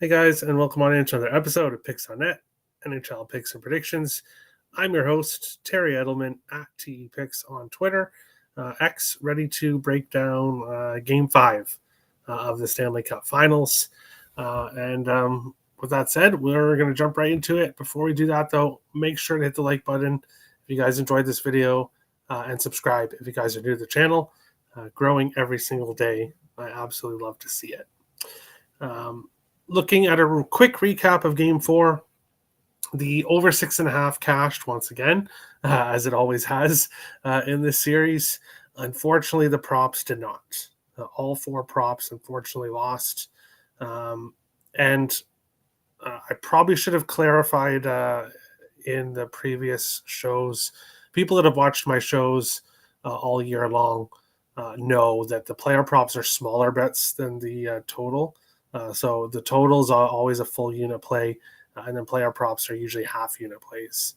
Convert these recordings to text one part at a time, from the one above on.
Hey guys, and welcome on into another episode of Picks on Net, NHL Picks and Predictions. I'm your host, Terry Edelman at TE Picks on Twitter. X ready to break down Game 5 of the Stanley Cup Finals. With that said, we're going to jump right into it. Before we do that, though, make sure to hit the like button if you guys enjoyed this video and subscribe if you guys are new to the channel. Growing every single day. I absolutely love to see it. Looking at a quick recap of Game 4, the over 6.5 cashed once again, as it always has in this series. Unfortunately, the props did not. All four props, unfortunately, lost. I probably should have clarified in the previous shows. People that have watched my shows all year long know that the player props are smaller bets than the total. So the totals are always a full unit play, and then player props are usually half unit plays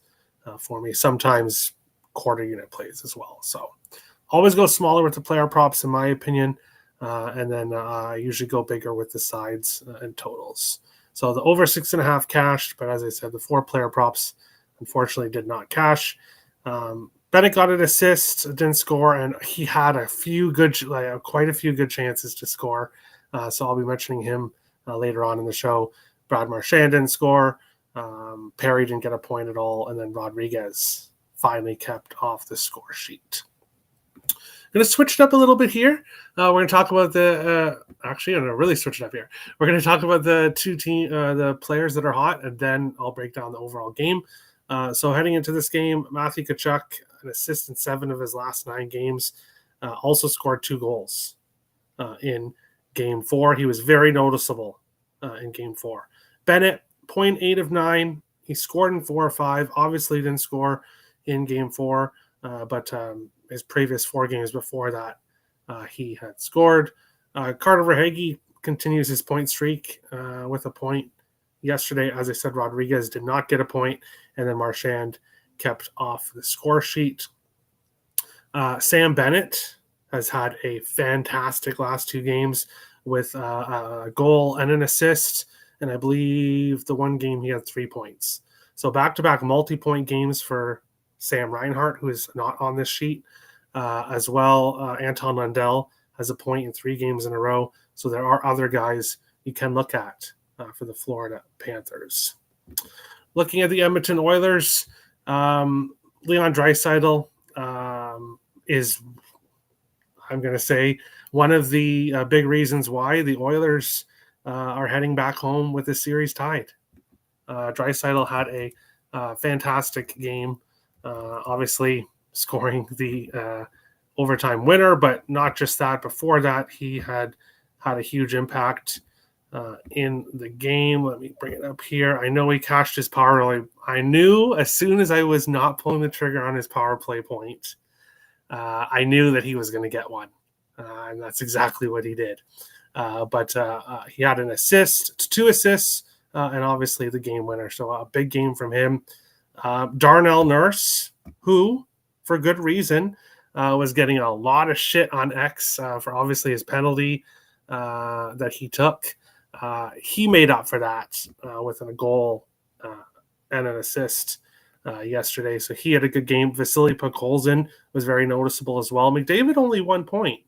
for me, sometimes quarter unit plays as well. So always go smaller with the player props, in my opinion, and then I usually go bigger with the sides and totals. So the over 6.5 cashed, but as I said, the 4 player props unfortunately did not cash. Bennett got an assist, didn't score, and he had quite a few good chances to score. So I'll be mentioning him later on in the show. Brad Marchand didn't score. Perry didn't get a point at all. And then Rodriguez finally kept off the score sheet. I'm going to switch it up a little bit here. We're going to talk about I'm going to really switch it up here. We're going to talk about the players that are hot, and then I'll break down the overall game. So heading into this game, Matthew Tkachuk, an assist in 7 of his last 9 games, also scored 2 goals in Game 4. He was very noticeable in Game 4. Bennett, 0.8 of 9. He scored in 4 or 5. Obviously didn't score in Game 4, but his previous 4 games before that, he had scored. Carter Verhaeghe continues his point streak with a point. Yesterday, as I said, Rodriguez did not get a point, and then Marchand kept off the score sheet. Sam Bennett has had a fantastic last 2 games with a goal and an assist, and I believe the one game he had 3 points. So back-to-back multi-point games for Sam Reinhart, who is not on this sheet, as well. Anton Lundell has a point in 3 games in a row, so there are other guys you can look at for the Florida Panthers. Looking at the Edmonton Oilers, Leon Draisaitl is, I'm going to say, one of the big reasons why the Oilers are heading back home with the series tied. Draisaitl had a fantastic game, obviously scoring the overtime winner, but not just that. Before that, he had a huge impact in the game. Let me bring it up here. I know he cashed his power play. I knew as soon as I was not pulling the trigger on his power play point, I knew that he was going to get one. And that's exactly what he did. But he had an assist, 2 assists, and obviously the game winner. So a big game from him. Darnell Nurse, who, for good reason, was getting a lot of shit on X for obviously his penalty that he took. He made up for that with a goal and an assist yesterday. So he had a good game. Vasily Podkolzin was very noticeable as well. McDavid only 1 point.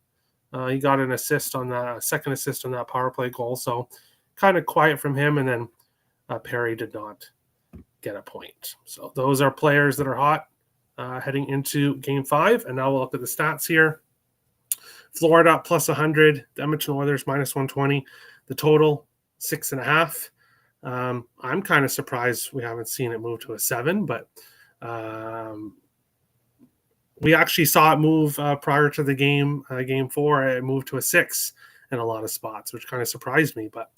He got an assist on that, second assist on that power play goal. So kind of quiet from him. And then Perry did not get a point. So those are players that are hot heading into Game 5. And now we'll look at the stats here. Florida plus 100. The Edmonton Oilers minus 120. The total 6.5. I'm kind of surprised we haven't seen it move to a 7, but we actually saw it move prior to the game, Game 4. It moved to a 6 in a lot of spots, which kind of surprised me. But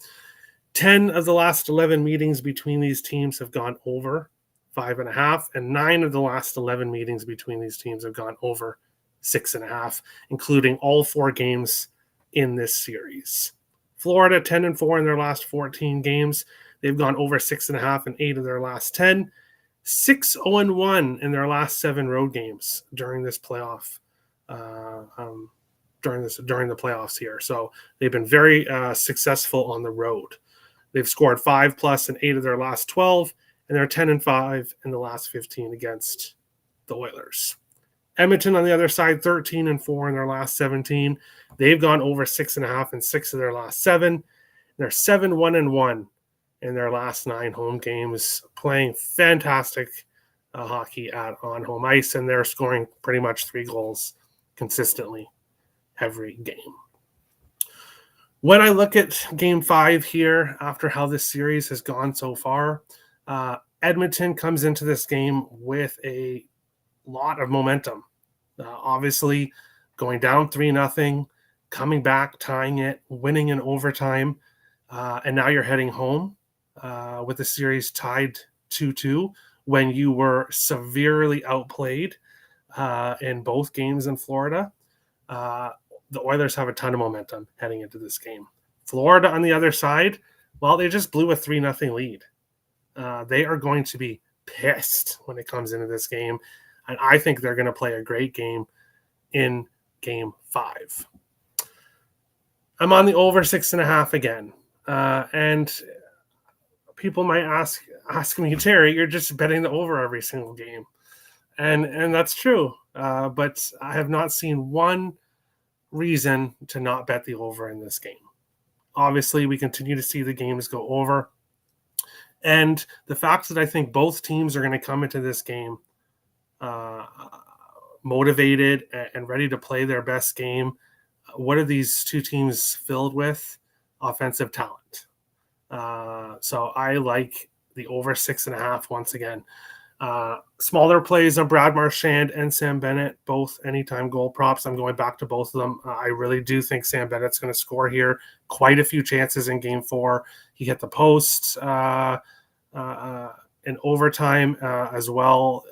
10 of the last 11 meetings between these teams have gone over 5.5, and 9 of the last 11 meetings between these teams have gone over 6.5, including all 4 games in this series. Florida 10-4 in their last 14 games. They've gone over 6.5 in 8 of their last 10. 6-0-1 in their last 7 road games during this playoff, during the playoffs here. So they've been very successful on the road. They've scored 5+ in 8 of their last 12, and they're 10-5 in the last 15 against the Oilers. Edmonton, on the other side, 13-4 in their last 17. They've gone over 6.5 in 6 of their last 7. They're 7-1-1 in their last 9 home games, playing fantastic hockey on home ice, and they're scoring pretty much 3 goals consistently every game. When I look at Game 5 here, after how this series has gone so far, Edmonton comes into this game with a lot of momentum. Obviously, going down 3-0, coming back, tying it, winning in overtime, and now you're heading home with the series tied 2-2 when you were severely outplayed in both games in Florida. The Oilers have a ton of momentum heading into this game. Florida, on the other side, well, they just blew a 3-0 lead. They are going to be pissed when it comes into this game, and I think they're going to play a great game in Game 5. I'm on the over 6.5 again, and people might ask me, Terry, you're just betting the over every single game, and that's true. But I have not seen one reason to not bet the over in this game. Obviously, we continue to see the games go over, and the fact that I think both teams are going to come into this game motivated and ready to play their best game. What are these two teams filled with? Offensive talent. So I like the over 6.5 once again. Smaller plays on Brad Marchand and Sam Bennett, both anytime goal props. I'm going back to both of them. I really do think Sam Bennett's going to score here. Quite a few chances in Game 4. He hit the post in overtime as well.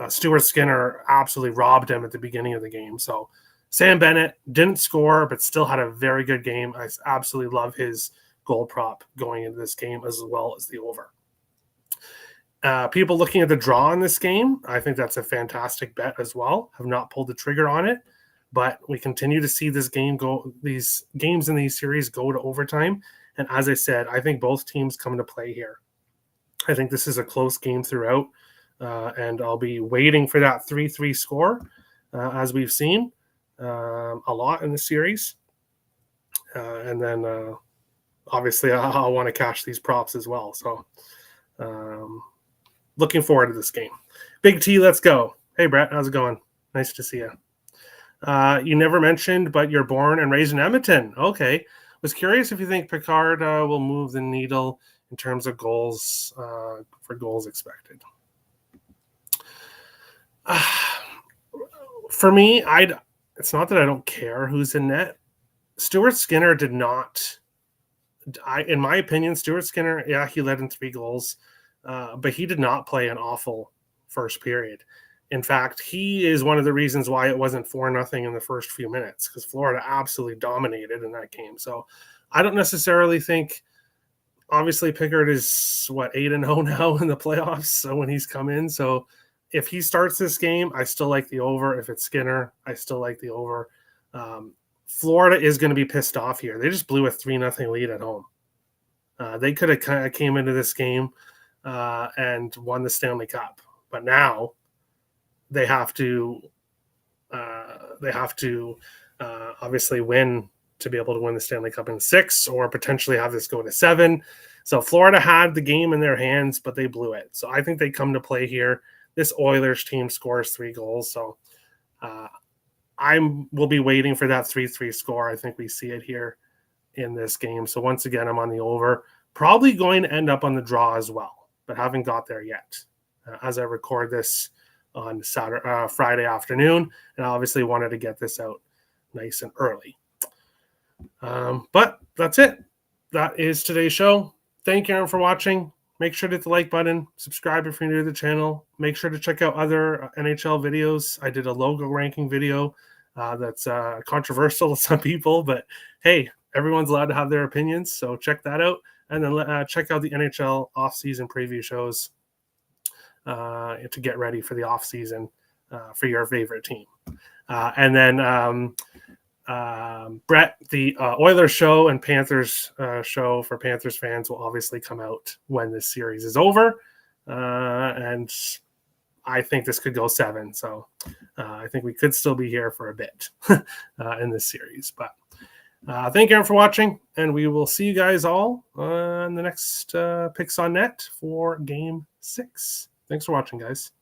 Stuart Skinner absolutely robbed him at the beginning of the game. So Sam Bennett didn't score, but still had a very good game. I absolutely love his goal prop going into this game as well as the over. People looking at the draw in this game, I think that's a fantastic bet as well. Have not pulled the trigger on it, but we continue to see these games in these series go to overtime. And as I said, I think both teams come into play here. I think this is a close game throughout, and I'll be waiting for that 3-3 score, as we've seen a lot in the series. And then obviously I'll want to cash these props as well. So looking forward to this game. Big T, let's go. Hey, Brett, how's it going? Nice to see you. You never mentioned, but you're born and raised in Edmonton. Okay. Was curious if you think Picard will move the needle in terms of goals for goals expected. For me, it's not that I don't care who's in net. Stuart Skinner did not. In my opinion, Stuart Skinner, yeah, he led in 3 goals, but he did not play an awful first period. In fact, he is one of the reasons why it wasn't 4-0 in the first few minutes, because Florida absolutely dominated in that game. So I don't necessarily think, obviously Pickard is 8-0 now in the playoffs, so when he's come in. So if he starts this game, I still like the over. If it's Skinner, I still like the over. Florida is going to be pissed off here. They just blew a 3-0 lead at home. They could have kind of came into this game and won the Stanley Cup, but now they have to obviously win to be able to win the Stanley Cup in 6, or potentially have this go to 7. So Florida had the game in their hands, but they blew it. So I think they come to play here. This Oilers team scores 3 goals. So we'll be waiting for that 3-3 score. I think we see it here in this game. So once again, I'm on the over. Probably going to end up on the draw as well, but haven't got there yet. As I record this on Friday afternoon, and I obviously wanted to get this out nice and early. But that's it. That is today's show. Thank you, everyone, for watching. Make sure to hit the like button. Subscribe if you're new to the channel. Make sure to check out other NHL videos. I did a logo ranking video that's controversial to some people, but hey, everyone's allowed to have their opinions, so check that out. And then check out the NHL off-season preview shows to get ready for the off-season for your favorite team. And then Brett, the Oilers show and Panthers show for Panthers fans will obviously come out when this series is over. And I think this could go 7. So I think we could still be here for a bit in this series. But thank you everyone for watching, and we will see you guys all on the next Picks on Net for Game 6. Thanks for watching, guys.